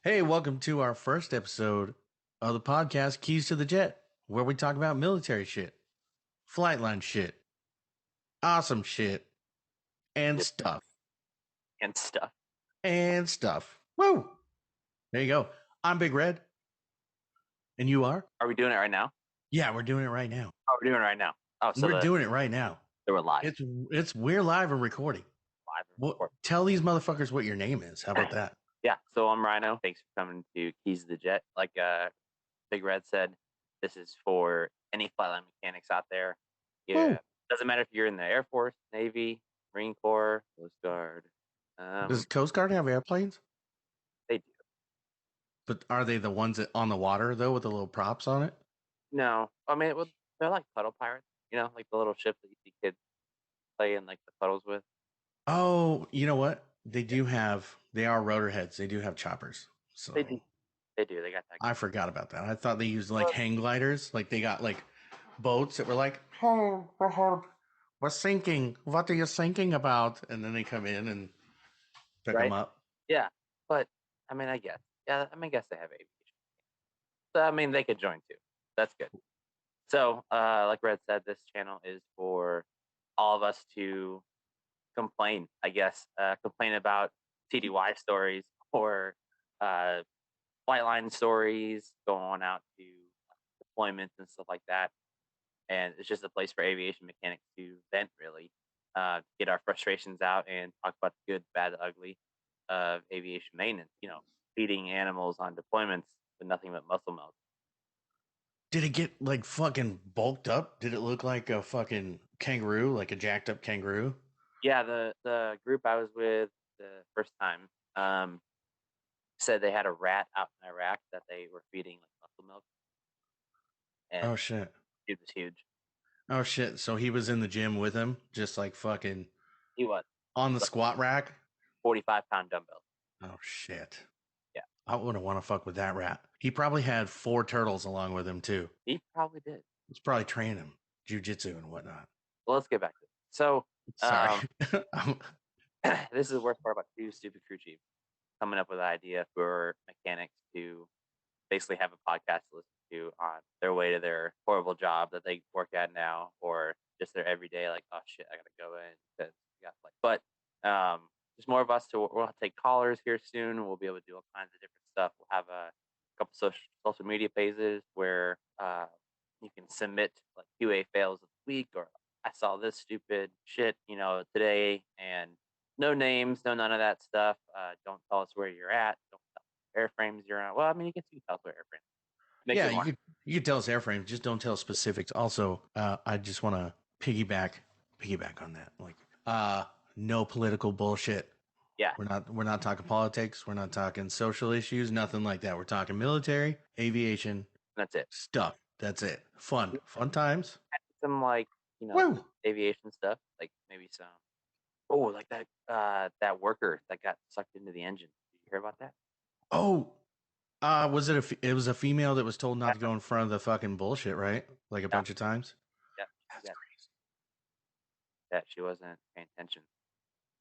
Hey, welcome to our first episode of the podcast Keys to the Jet, where we talk about military shit, flight line shit, awesome shit, and Good stuff. and stuff. And stuff. Woo! There you go. I'm Big Red, and you are? Are we doing it right now? Yeah, we're doing it right now. Oh, we're doing it right now. Oh, so We're doing it right now. we're live, We're live and recording. live and Well, recording. tell these motherfuckers what your name is. How about that? Yeah. So I'm Rhino. Thanks for coming to Keys to the Jet. Like Big Red said, this is for any flightline mechanics out there. Woo! Yeah. Doesn't matter if you're in the Air Force, Navy, Marine Corps, Coast Guard. Does Coast Guard have airplanes? They do. But are they the ones that on the water though with the little props on it? No, I mean, well, they're like puddle pirates. Like the little ship that you see kids play in like the puddles with. Oh, you know what? Yeah, They are rotor heads. They do have choppers. they do. So They do. They got that. I forgot about that. I thought they used like Well, hang gliders. Like they got like boats that were like, oh, we're sinking. What are you thinking about? And then they come in and pick them right? up. Yeah, but I mean, I guess. Yeah, I mean, I guess they have aviation. So, I mean, they could join too. That's good. So, like Red said, this channel is for all of us to complain. I guess complain about TDY stories or uh, flight line stories, going out to deployments and stuff like that. And it's just a place for aviation mechanics to vent, really, get our frustrations out and talk about the good, bad, ugly of aviation maintenance. Feeding animals on deployments with nothing but muscle milk. Did it get like fucking bulked up? Did it look like a fucking kangaroo, like a jacked up kangaroo? Yeah, the group I was with the first time said they had a rat out in Iraq that they were feeding like muscle milk, Oh and shit. it was huge. Oh shit. So he was in the gym with him, just like fucking He was on the like squat rack. 45-pound dumbbell. Oh shit. Yeah, I wouldn't want to fuck with that rat. He probably had four turtles along with him too. he probably did. He's probably training him jujitsu and whatnot. Well, let's get back to it. So, Sorry. this is the worst part about two stupid crew chiefs coming up with an idea for mechanics to basically have a podcast to listen to on their way to their horrible job that they work at now, or just their everyday, like, oh shit, I gotta go in because we got like. But there's more of us to. We'll take callers here soon. We'll be able to do all kinds of different stuff. We'll have a couple social media pages where you can submit like QA fails of the week, or I saw this stupid shit, today, and no names, no none of that stuff. Don't tell us where you're at. Don't tell us airframes you're on. Well, I mean, you can see tell us where airframes. Makes Yeah, it more. you could tell us airframes, just don't tell specifics. Also, I just want to piggyback on that. Like, no political bullshit. Yeah, We're not talking politics. We're not talking social issues. Nothing like that. We're talking military, aviation that's it. stuff. That's it. Fun times. Some like Woo! aviation stuff, like maybe some. Oh, like that worker that got sucked into the engine. Did you hear about that? Oh, it was a female that was told not to go in front of the fucking bullshit, right? Like a Yeah, bunch of times. yeah, That's yeah. crazy. That she wasn't paying attention.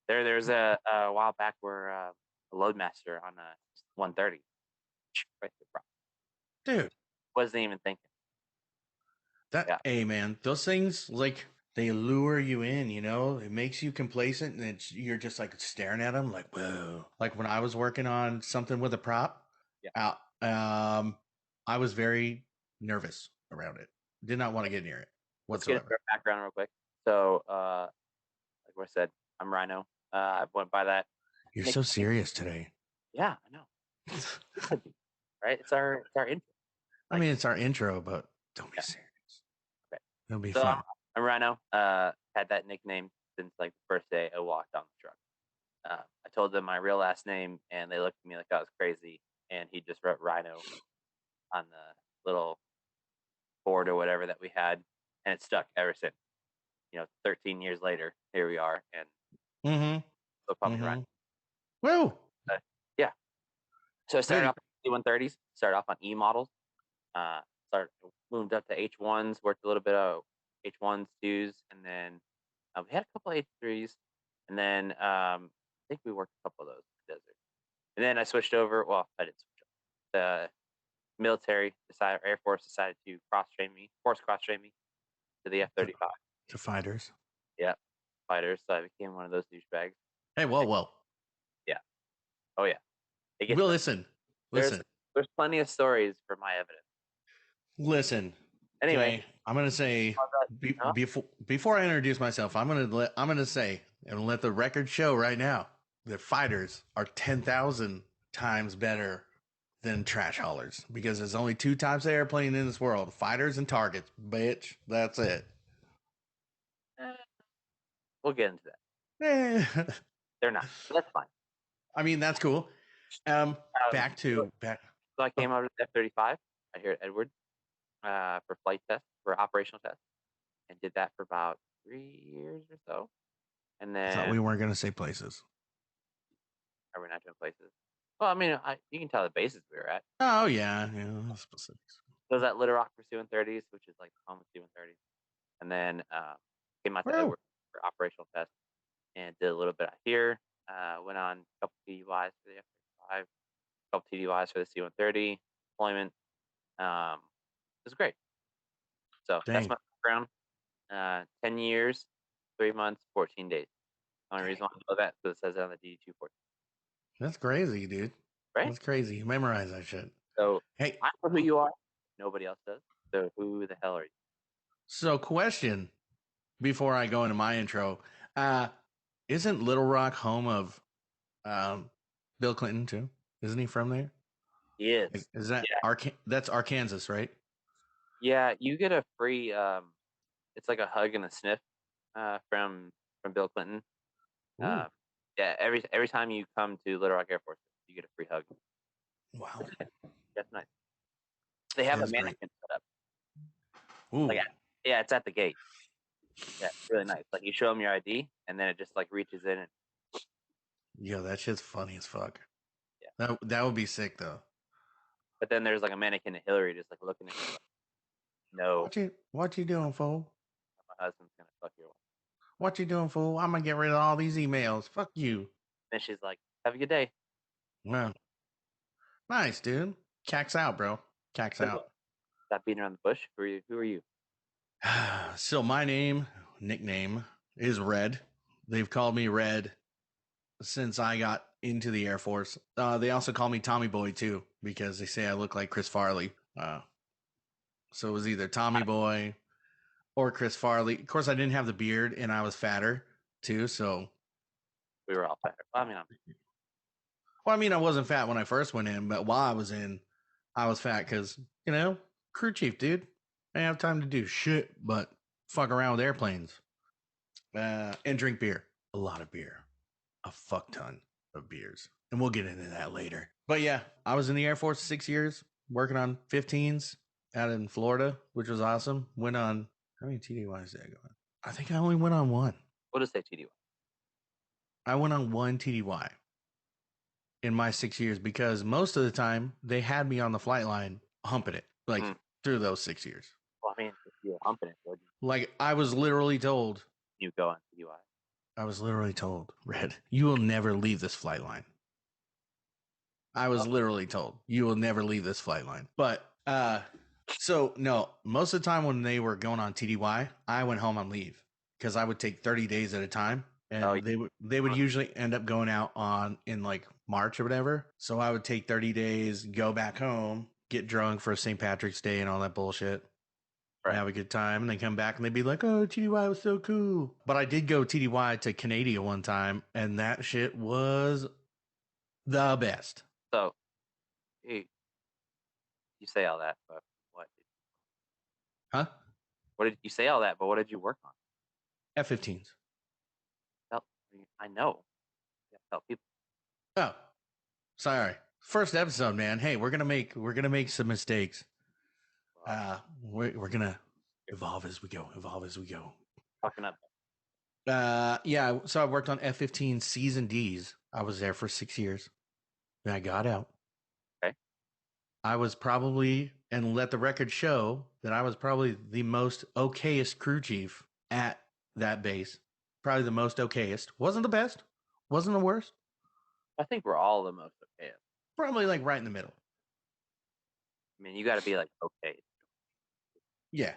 There's a while back where a loadmaster on a 130 right there, Dude, wasn't even thinking. Yeah, hey man, those things like they lure you in, you know? It makes you complacent and you're just like staring at them like, whoa. Like when I was working on something with a prop, yeah. out I was very nervous around it. Did not want to get near it Let's get into whatsoever. our background real quick. So, like I said, I'm Rhino. I went by that You're so nickname. serious today. Yeah, I know. Gotta be, right? It's our intro. I Like, mean, it's our intro, but don't be yeah. serious. Okay. It'll be So I'm, fun. I'm Rhino. Had that nickname since like the first day I walked on the truck. I told them my real last name, and they looked at me like I was crazy. And he just wrote Rhino on the little board or whatever that we had, and it stuck ever since. 13 years later, here we are, and they'll call Mm-hmm. me Rhino. Mm-hmm. Woo! Yeah. So I started Dude, off with C-130s. Started off on E models. Started moved up to H1s. Worked a little bit of H1s, twos, and then we had a couple of H3s, and then I think we worked a couple of those in the desert. And then I switched over. Well, I didn't switch. the Air Force decided to force cross train me to the F-35. To fighters. Yeah, fighters. So I became one of those douchebags. Hey, whoa. Yeah. Oh yeah. It gets Well, better. listen. There's plenty of stories for my evidence. Listen. Anyway, Okay, I'm gonna say Huh? before I introduce myself, I'm gonna say and let the record show right now that fighters are 10,000 times better than trash haulers because there's only two types of airplane in this world: fighters and targets. Bitch, that's it. We'll get into that. Eh. They're not. But that's fine. I mean, that's cool. Back. So I came out of the F-35. I hear Edward for flight test, for operational test, and did that for about 3 years or so. And I thought then we weren't gonna say places. are we not doing places? Well, I mean, you can tell the bases we were at. Oh yeah, specifics. So I was at Little Rock for C-130s, which is like home of C-130s, and then came out to Woo. Edward for operational test and did a little bit out here. Went on a couple TDYs for the F-35, a couple TDYs for the C-130 deployment. It was great. So that's Dang. my background. 10 years, 3 months, 14 days. The only reason why I know that is because it says it on the DD-214. That's crazy, dude. Right? That's crazy. Memorize that shit. So Hey, I know who you are. Nobody else does. So who the hell are you? so question before I go into my intro. Isn't Little Rock home of Bill Clinton too? Isn't he from there? He is. Is that that's Arkansas, right? Yeah, you get a free it's like a hug and a sniff from Bill Clinton. Ooh. Yeah, every time you come to Little Rock Air Force, you get a free hug. Wow. That's nice. They have That a is great. mannequin set up. Ooh. Like, yeah, it's at the gate. Yeah, it's really nice. Like you show them your ID, and then it just like reaches in and Yo, that shit's funny as fuck. yeah. That would be sick though. But then there's like a mannequin of Hillary just like looking at you like, no, What you doing, fool? my husband's gonna fuck your wife. What you doing, fool? I'm gonna get rid of all these emails. Fuck you. Then she's like, have a good day. Well, nice, dude. Cacks out, bro. Cacks Simple. out. Stop beating around the bush. Who are you? So my nickname is Red. They've called me Red since I got into the Air Force. They also call me Tommy Boy too because they say I look like Chris Farley. So it was either Tommy Boy or Chris Farley. Of course, I didn't have the beard and I was fatter too. So, We were all fatter. I mean, I wasn't fat when I first went in, but while I was in, I was fat because crew chief, dude. I didn't have time to do shit but fuck around with airplanes and drink beer. A lot of beer. A fuck ton of beers. And we'll get into that later. But yeah, I was in the Air Force 6 years, working on 15s out in Florida, which was awesome. Went on, how many TDYs did I go on? I think I only went on one. we'll just say TDY. I went on one TDY in my 6 years because most of the time they had me on the flight line humping it, like through those 6 years. Well, I mean, if you were humping it, would Like I was literally told, you go on TDY? I was literally told, Red, you will never leave this flight line. I was literally told you will never leave this flight line. But so no, most of the time when they were going on TDY, I went home on leave because I would take 30 days at a time. And they would usually end up going out in like March or whatever. So I would take 30 days, go back home, get drunk for St. Patrick's Day and all that bullshit. Right. Have a good time, and then come back and they'd be like, "Oh, TDY was so cool." But I did go TDY to Canada one time, and that shit was the best. So, hey, you say all that, but what? Huh? What did you say all that? But what did you work on? F-15s. I know. You tell people. Oh, sorry. First episode, man. Hey, we're gonna make some mistakes. We're gonna evolve as we go. Fucking up. Yeah. So I worked on F-15 Cs and Ds. I was there for 6 years. And I got out. Okay. I was probably, and let the record show that I was probably the most okayest crew chief at that base. Probably the most okayest. Wasn't the best. Wasn't the worst. I think we're all the most okay. Probably like right in the middle. I mean, you got to be like, okay. Yeah.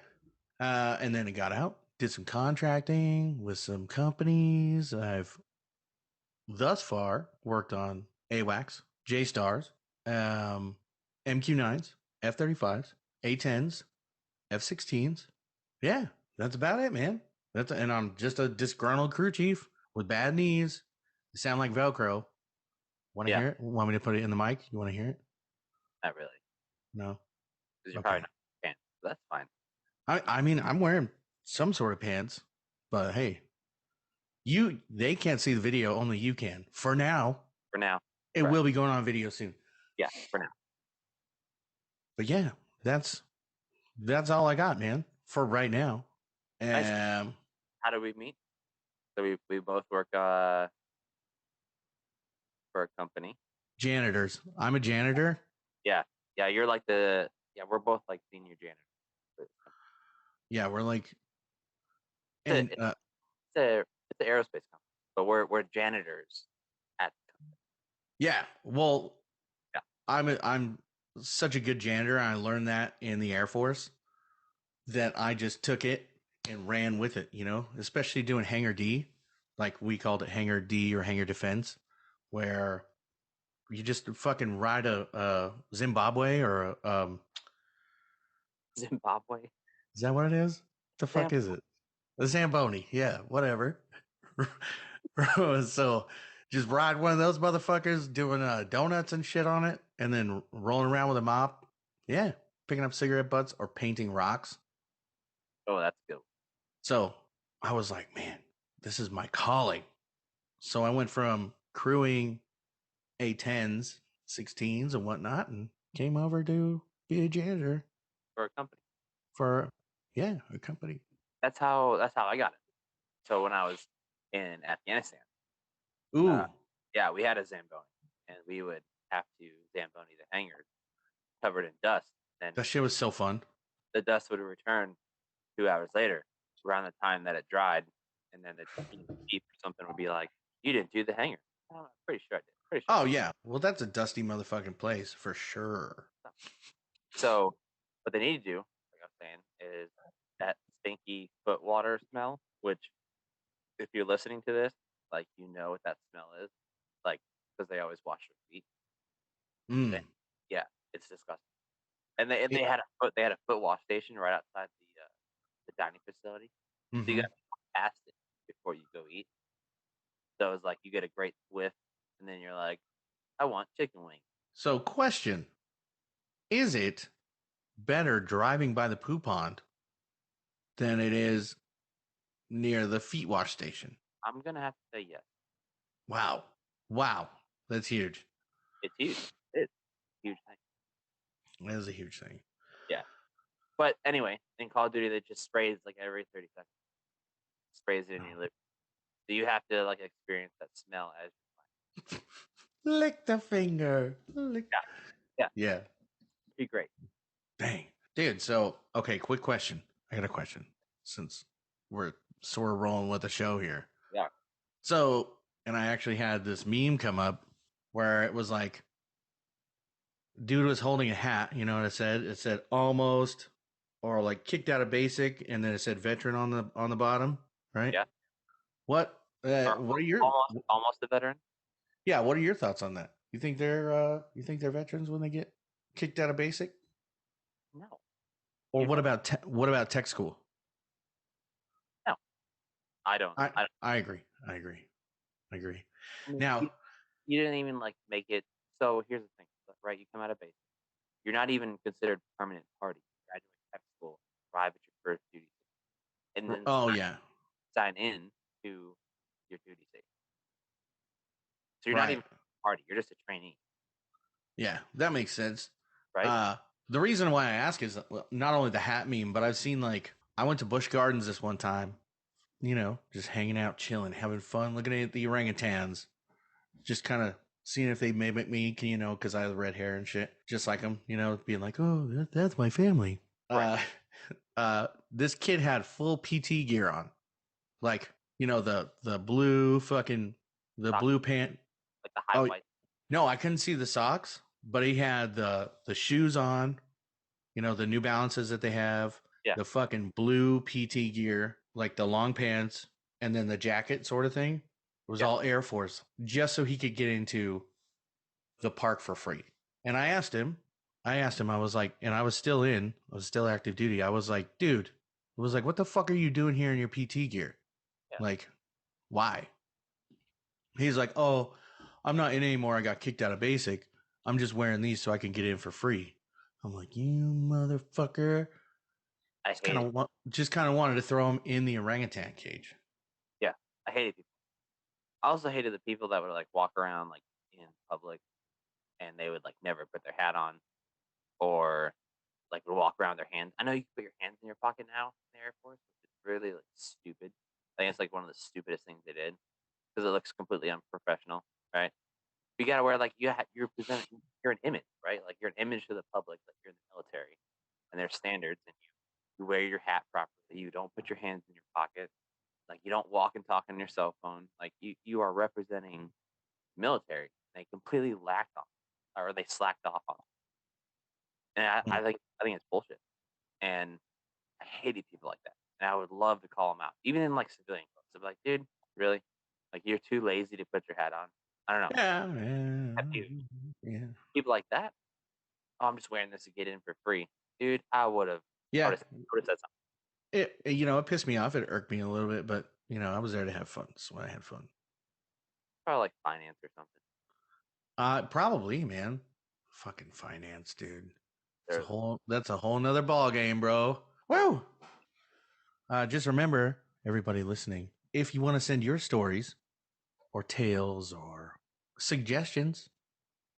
And then it got out, did some contracting with some companies. I've thus far worked on AWACS, J Stars, MQ9s, F-35s, A-10s, F-16s. Yeah, that's about it, man. And I'm just a disgruntled crew chief with bad knees. You sound like Velcro. Want to Yeah, hear it? Want me to put it in the mic? You want to hear it? not really, No. because you're probably Okay. not pants. So that's fine I mean, I'm wearing some sort of pants, but hey, they can't see the video, only you can. For now, for now. it Right. will be going on video soon. Yeah, for now. But yeah, that's all I got, man, for right now. Nice. How do we meet? So we both work for a company. Janitors. I'm a janitor. Yeah, yeah. You're like we're both like senior janitors. Yeah, we're like, It's and it's an aerospace company, but we're janitors at the company. yeah, well, Yeah. I'm such a good janitor. I learned that in the Air Force that I just took it and ran with it, especially doing Hangar D, like we called it Hangar D or Hangar Defense, where you just fucking ride a Zimbabwe or Zimbabwe. is that what it is? The fuck Zam- is it? A Zamboni. Yeah, whatever. So just ride one of those motherfuckers doing donuts and shit on it and then rolling around with a mop. Yeah, picking up cigarette butts or painting rocks. oh, that's good. So I was like, man, this is my calling. So I went from crewing A10s, 16s, and whatnot, and came over to be a janitor For a company. for, yeah, a company. That's how I got it. So when I was in Afghanistan, Ooh, yeah, we had a Zamboni, and we would have to Zamboni the hangars covered in dust. Then that shit was so fun. the dust would return 2 hours later, around the time that it dried, and then the chief or something would be like, "You didn't do the hanger." Oh, I'm pretty sure I did. Pretty sure. Oh, yeah. Well, that's a dusty motherfucking place for sure. So, what they need to do, like I was saying, is that stinky foot water smell. Which, if you're listening to this, like you know what that smell is, like because they always wash their feet. Mm. Yeah, it's disgusting. And they It, had a foot wash station right outside the dining facility. So you mm-hmm. got to walk past it before you go eat. So it's like you get a great whiff, and then you're like, I want chicken wings. So, question: is it better driving by the poo pond than it is near the feet wash station? I'm gonna have to say yes. Wow, wow, that's huge. It's huge. It's a huge thing. That is a huge thing. Yeah. But anyway, in Call of Duty, they just sprays like every 30 seconds. Sprays it in your lip. So you have to like experience that smell as you're flying. Lick the finger. Lick. Yeah. Yeah. Yeah. It'd be great. Dang, dude. So, okay, quick question. I got a question since we're sort of rolling with the show here. Yeah. So, and I actually had this meme come up where it was like, dude was holding a hat. You know what it said? It said almost, or like kicked out of basic, and then it said veteran on the bottom, right? Yeah. What are your Almost a veteran. yeah? What are your thoughts on that? You think they're veterans when they get kicked out of basic? No. Or You what don't. about what about tech school? No. I don't. I I don't. I agree. I agree. I agree. I mean, Now, you didn't even like make it. So here's the thing, right? You come out of basic. You're not even considered permanent party. You graduate tech school, arrive at your first duty station, and then oh yeah, sign in to your duty station. So you're not right. even party. You're just a trainee, Yeah, that makes sense. right? Uh, the reason why I ask is well, not only the hat meme, but I've seen like I went to Busch Gardens this one time. Just hanging out, chilling, having fun, looking at the orangutans, just kind of seeing if they mimic me, because I have red hair and shit, just like them, being like, oh, that's my family. Right. This kid had full PT gear on, like the blue fucking the Socks, blue pant. like the high Oh white. no, I couldn't see the socks, but he had the shoes on, You know, the New Balances that they have, Yeah. the fucking blue PT gear, like the long pants, and then the jacket sort of thing. It was Yeah. all Air Force, just so he could get into the park for free. And I asked him, I was like, and I was still active duty. I was like, dude, I was like, what the fuck are you doing here in your PT gear? Yeah. Like, why? He's like, oh, I'm not in anymore. I got kicked out of basic. I'm just wearing these so I can get in for free. I'm like, you motherfucker. I hated. Just kind of wanted to throw him in the orangutan cage. Yeah, I hated people. I also hated the people that would like walk around like in public and they would like never put their hat on or like would walk around with their hands. I know you can put your hands in your pocket now in the Air Force, which is really like stupid. I think it's like one of the stupidest things they did because it looks completely unprofessional, right? You gotta wear like you're presenting, you're an image, right? Like you're an image to the public, like you're in the military, and there's standards, and you wear your hat properly. You don't put your hands in your pocket. Like you don't walk and talk on your cell phone. Like you are representing military. They completely lacked on, or they slacked off on. And I think it's bullshit. And I hated people like that. And I would love to call them out, even in like civilian clothes. I'd be like, dude, really? Like you're too lazy to put your hat on. I don't know. Yeah. People like that. Oh, I'm just wearing this to get in for free, dude. I would have. Yeah. Said something. It pissed me off. It irked me a little bit, but I was there to have fun. So I had fun. Probably like finance or something. Probably, man. Fucking finance, dude. There's That's a whole nother ball game, bro. Woo! Just remember, everybody listening, if you want to send your stories or tales or suggestions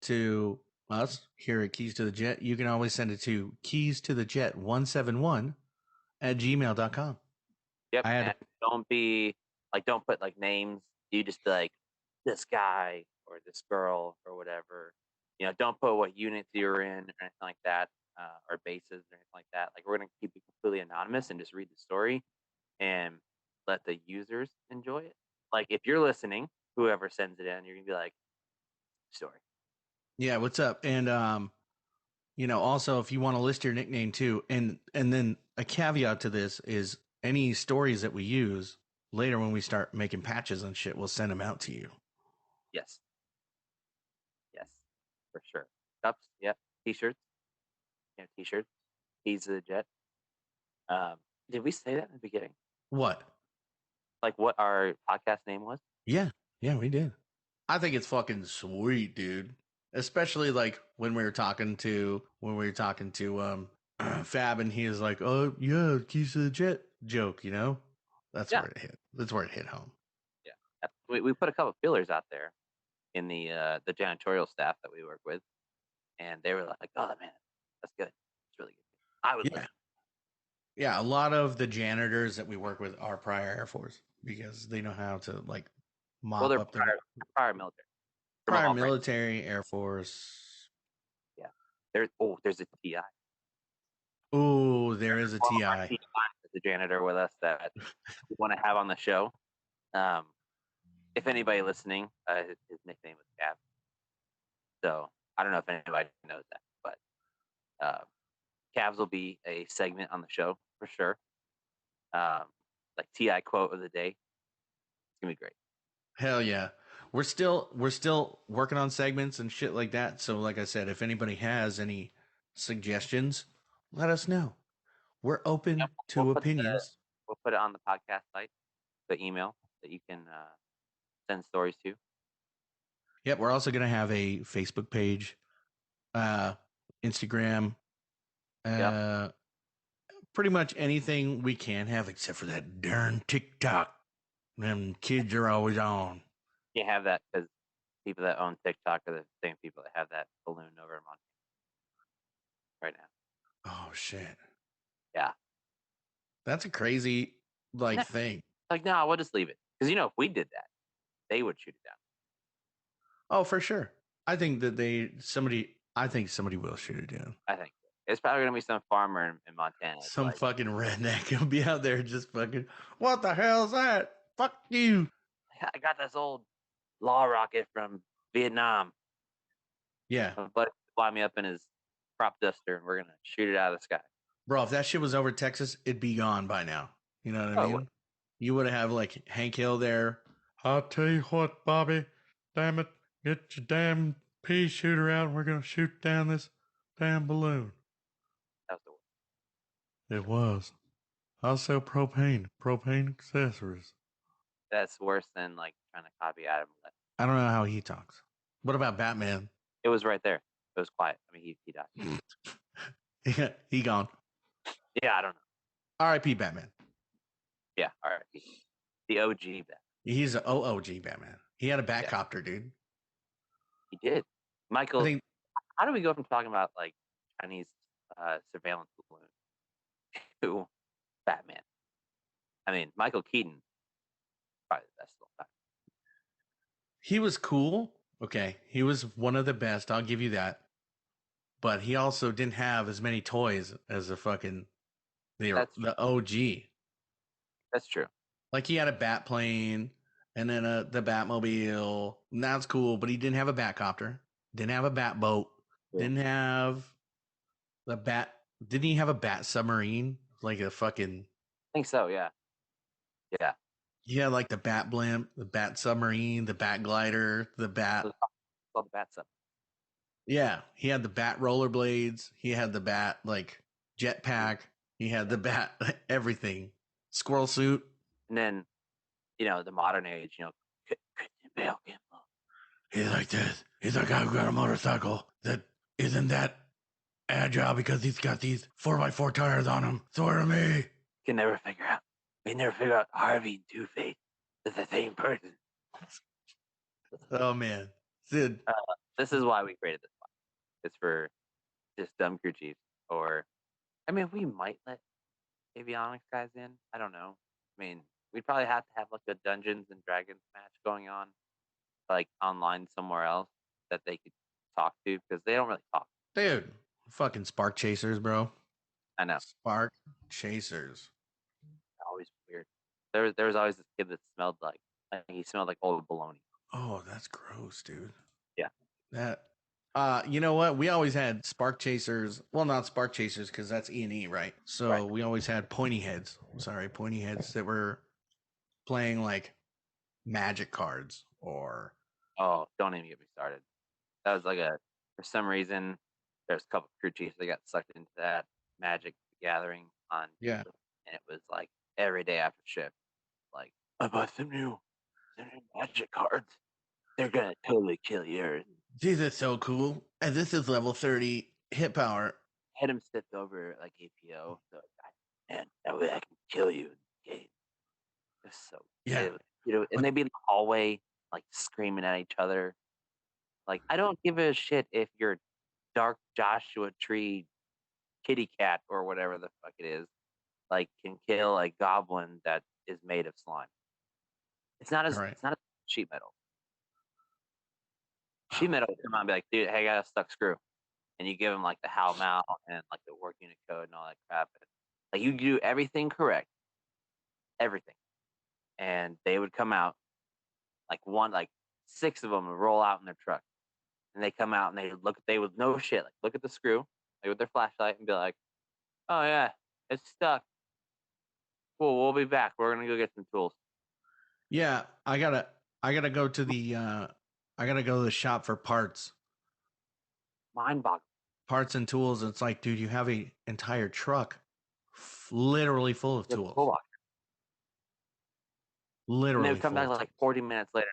to us here at Keys to the Jet, you can always send it to keys to the jet 171 at gmail.com. Yep. I had And don't put like names. You just be like this guy or this girl or whatever. You know, don't put what units you're in or anything like that, or bases or anything like that. Like we're gonna keep it completely anonymous and just read the story and let the users enjoy it. Like if you're listening, whoever sends it in, you're gonna be like, story. Yeah, what's up? And also if you want to list your nickname too, and then a caveat to this is any stories that we use later when we start making patches and shit, we'll send them out to you. Yes. Yes, for sure. Cups, yep. T-shirts. Yeah, T-shirts. Keys to the jet. Did we say that in the beginning? What? Like what our podcast name was? Yeah, we did. I think it's fucking sweet, dude. Especially like when we were talking to Fab, and he was like, "Oh yeah, keys to the jet" joke. That's Yeah. where it hit. That's where it hit home. Yeah. We put a couple of fillers out there in the janitorial staff that we work with, and they were like, "Oh man, that's good. It's really good." I would listen. Yeah, a lot of the janitors that we work with are prior Air Force because they know how to like Well, mop they're up the prior military. prior military, Air Force. Yeah. There's a TI. Oh, there is a TI. The janitor with us that we want to have on the show. If anybody listening, his nickname was Gab. So I don't know if anybody knows that, but Cavs will be a segment on the show for sure. Like TI quote of the day. It's gonna be great. Hell yeah. We're still working on segments and shit like that. So like I said, if anybody has any suggestions, let us know. We're open to opinions. We'll put it on the podcast site, the email that you can send stories to. Yep, we're also gonna have a Facebook page, Instagram, Yep. pretty much anything we can have except for that darn TikTok. Them kids are always on. You have that because people that own TikTok are the same people that have that balloon over in Montana right now. Oh shit. Yeah. That's a crazy thing. Like, no, we'll just leave it. Because if we did that, they would shoot it down. Oh, for sure. I think that somebody will shoot it down. I think it's probably gonna be some farmer in Montana. Some fucking redneck will be out there just fucking, what the hell's that? Fuck you. I got this old law rocket from Vietnam. Yeah. My buddy fly me up in his prop duster and we're gonna shoot it out of the sky. Bro, if that shit was over Texas, it'd be gone by now. You know what I mean? You would have like Hank Hill there. I'll tell you what, Bobby. Damn it. Get your damn pea shooter out and we're going to shoot down this damn balloon. That was the worst. It was. I'll sell propane accessories. That's worse than like trying to copy Adam. I don't know how he talks. What about Batman? It was right there. It was quiet. I mean, he died. He gone. Yeah, I don't know. R.I.P. Batman. Yeah, all right. The OG Batman. He's an OOG Batman. He had a Batcopter, dude. He did. Michael, how do we go from talking about like Chinese surveillance balloon to Batman? I mean, Michael Keaton, probably the best of all time. He was cool. Okay. He was one of the best. I'll give you that. But he also didn't have as many toys as the fucking the OG. That's true. Like he had a bat plane and then the Batmobile. And that's cool, but he didn't have a Batcopter. Didn't have a bat boat. Yeah. Didn't have the bat. Didn't he have a bat submarine? Like a fucking. I think so. Yeah. Yeah. He had like the bat blimp, the bat submarine, the bat glider, the bat. Called the bat sub. Yeah, he had the bat rollerblades. He had the bat like jetpack. He had the bat everything. Squirrel suit. And then, the modern age, Christian Bale came along. He's like this. He's a guy who got a motorcycle that isn't that agile because he's got these 4x4 tires on him. Sort of me. Can never figure out. We never figure out Harvey and Two-Face is the same person. Oh man, Sid. This is why we created this one. It's for just dumb crew chiefs, or I mean, we might let avionics guys in. I don't know. I mean, we'd probably have to have like a Dungeons and Dragons match going on, like online somewhere else that they could talk to because they don't really talk. Dude, fucking spark chasers, bro. I know. Spark chasers. Always weird. There was always this kid that smelled like he smelled like old bologna. Oh, that's gross, dude. Yeah. That. You know what? We always had spark chasers. Well, not spark chasers because that's E&E, right? So we always had pointy heads. Pointy heads that were playing like magic cards or. Oh, don't even get me started. That was like for some reason, there's a couple of crew chiefs that got sucked into that Magic Gathering on. Yeah. And it was like every day after shift, like, I bought some new magic cards. They're going to totally kill yours. These are so cool. And this is level 30 hit power. Had him stepped over like APO. So, man, that way I can kill you in the game. It's so and they'd be in the hallway, like screaming at each other. Like, I don't give a shit if you're Dark Joshua Tree kitty cat or whatever the fuck it is, like can kill a goblin that is made of slime. It's not as sheet metal. Sheet metal would come on and be like, dude, hey, I got a stuck screw. And you give them like the HAL MAL and like the work unit code and all that crap. Like you do everything correct. Everything. And they would come out like 6 of them would roll out in their truck. And they come out and they would no shit, like look at the screw, like with their flashlight and be like, oh yeah, it's stuck. Cool, we'll be back. We're gonna go get some tools. Yeah, I gotta go to the shop for parts. Mind-boggling. Parts and tools. It's like, dude, you have an entire truck literally full of tools. Literally. And they'd come back like 40 minutes later.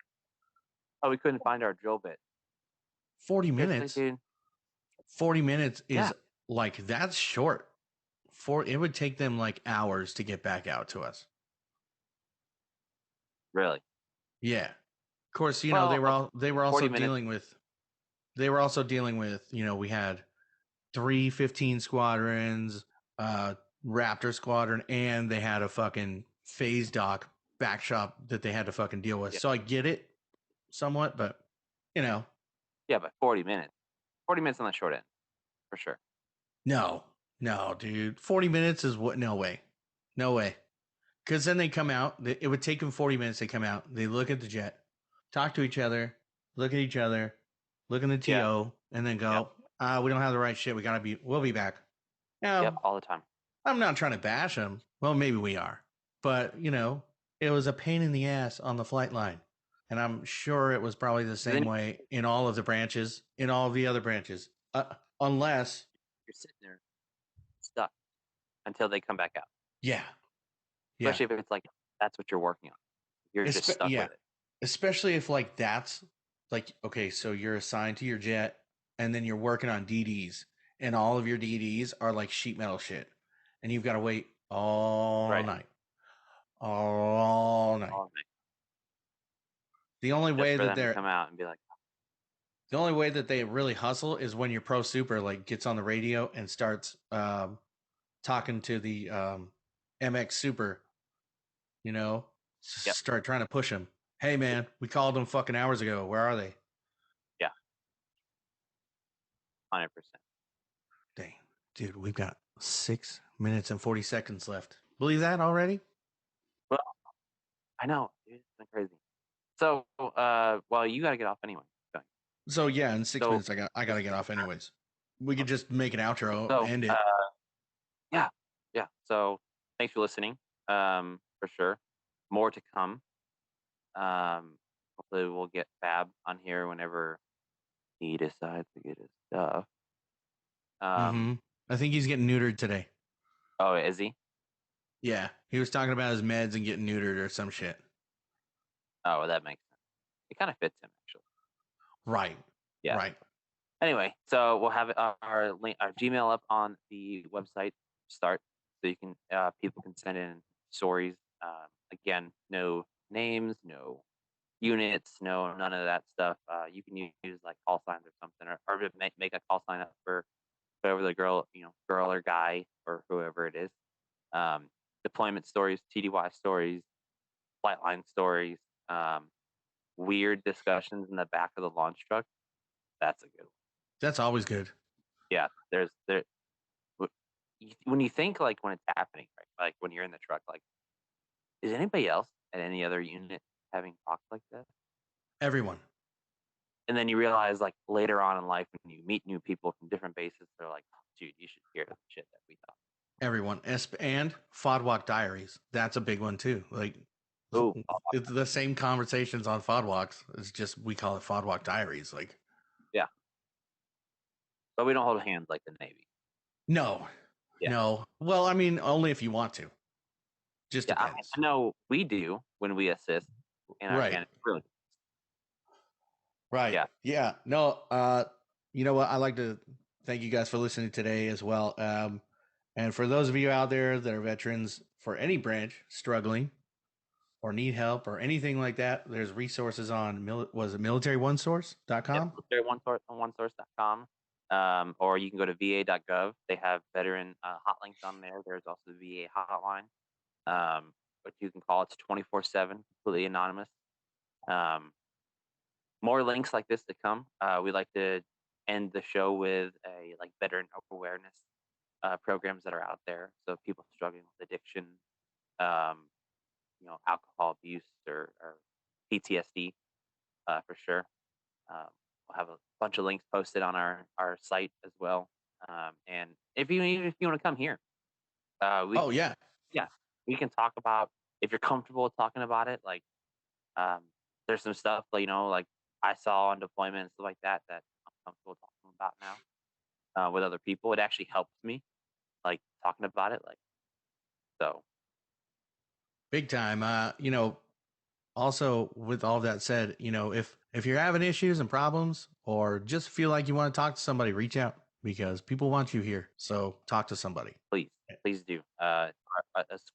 Oh, we couldn't find our drill bit. 40 minutes? Dude. 40 minutes is like, that's short. It would take them like hours to get back out to us. Really? Yeah. Of course, they were also dealing with, we had 3 15 squadrons, Raptor squadron, and they had a fucking phase dock back shop that they had to fucking deal with. Yeah. So I get it somewhat, but Yeah, but 40 minutes. 40 minutes on the short end, for sure. No, dude. 40 minutes is what? No way. Because then they come out. It would take them 40 minutes. They come out. They look at the jet, talk to each other, look at each other, look in the TO, and then go, We don't have the right shit. We'll be back. Yep, Now, all the time. I'm not trying to bash them. Well, maybe we are. But, it was a pain in the ass on the flight line. And I'm sure it was probably the Then same way in all of the branches, in all of the other branches. Unless, you're sitting there stuck until they come back out. yeah. Yeah. Especially if it's like that's what you're working on. You're just stuck Yeah. with it. Especially if like that's like, okay, so you're assigned to your jet and then you're working on DDs and all of your DDs are like sheet metal shit. And you've got to wait all Right. night. All night. All night. The only Just way for that them to come out and be like, the only way that they really hustle is when your pro super like gets on the radio and starts talking to the MX super, yep, start trying to push him. Hey man, we called them fucking hours ago. Where are they? yeah, 100%. Dang, dude, we've got 6 minutes and 40 seconds left. Believe that already? Well, I know, dude, it's been crazy. So, well, you got to get off anyway. So yeah, in 6 minutes I This gotta is get off anyways. We could just make an outro, so, end it. yeah, yeah. So, thanks for listening. For sure, more to come. Hopefully, we'll get Fab on here whenever he decides to get his stuff. Mm-hmm. I think he's getting neutered today. Oh, is he? Yeah, he was talking about his meds and getting neutered or some shit. Oh, well, that makes sense. It kind of fits him, actually. Right. Yeah. Right. Anyway, so we'll have our link, our Gmail up on the website start, so you can people can send in stories. Again, no names, no units, no none of that stuff. You can use like call signs or something, or make a call sign up for whoever the girl, girl or guy or whoever it is. Deployment stories, TDY stories, flight line stories, weird discussions in the back of the launch truck. That's a good one. That's always good. Yeah, when you think like when it's happening, right? Like when you're in the truck, like is anybody else at any other unit having talks like that? Everyone. And then you realize like later on in life when you meet new people from different bases, they're like, oh, dude, you should hear the shit that we thought. Everyone. And FODWalk Diaries. That's a big one too. Like Oh, it's the same conversations on FODWalks. It's just we call it FODWalk Diaries. Like yeah. But we don't hold hands like the Navy. no. Yeah. No. Well, I mean, only if you want to. Just Yeah, depends. I know we do when we assist in our Right. Shannon. Really. Right. Yeah. Yeah. No, you know what? I'd like to thank you guys for listening today as well. And for those of you out there that are veterans for any branch struggling or need help or anything like that, there's resources on was it military1source.com? Yep, onesource.com. Or you can go to va.gov. They have veteran hot links on there. There's also the VA hotline, which you can call. It's 24/7, completely anonymous. More links like this to come. We like to end the show with a like veteran awareness programs that are out there. So people struggling with addiction, um, alcohol abuse or PTSD for sure. We'll have a bunch of links posted on our site as well. And even if you want to come here, Oh yeah. yeah, we can talk about if you're comfortable with talking about it. Like, there's some stuff like I saw on deployment and stuff like that I'm comfortable talking about now with other people. It actually helps me like talking about it. Like, so Big time. Also with all that said, if you're having issues and problems or just feel like you want to talk to somebody, reach out because people want you here. So talk to somebody. please do. Us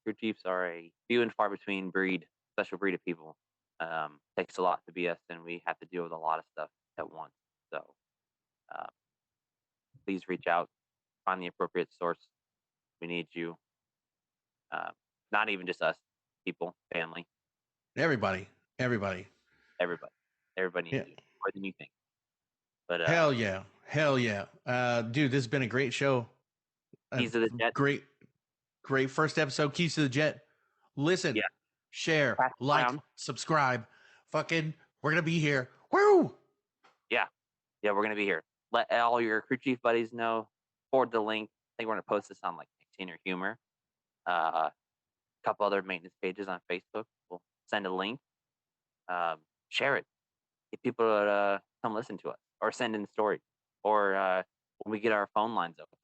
crew chiefs are a few and far between special breed of people. Takes a lot to be us, and we have to deal with a lot of stuff at once. So, uh, please reach out, find the appropriate source. We need you. Uh, Not even just us, people, family, Everybody. Everybody. everybody. Everybody Yeah. needs you more than you think. But Hell yeah. Hell yeah. Dude, this has been a great show. keys to the jet. Great first episode. Keys to the Jet. Listen, Yeah, share, pass it like, around. subscribe. Fucking, we're gonna be here. Woo! Yeah, yeah, we're gonna be here. let all your crew chief buddies know. Forward the link. I think we're gonna post this on like Container Humor. A couple other maintenance pages on Facebook. We'll send a link. Share it. Get people to come listen to us, or send in stories, or when we get our phone lines open.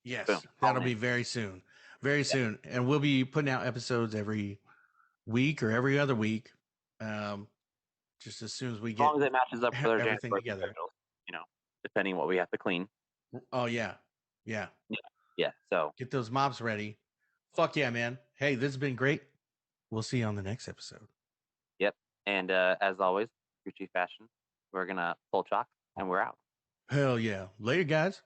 Yes, Boom. that'll be very soon. Very soon. And we'll be putting out episodes every week or every other week. Just as soon as we As long get as it matches up with our everything janitorial together. schedules, depending what we have to clean. Oh, yeah. Yeah. Yeah. So Get those mops ready. Fuck yeah, man. Hey, this has been great. We'll see you on the next episode. yep. And as always, crew chief fashion. We're gonna pull chalk and we're out. Hell yeah. Later, guys.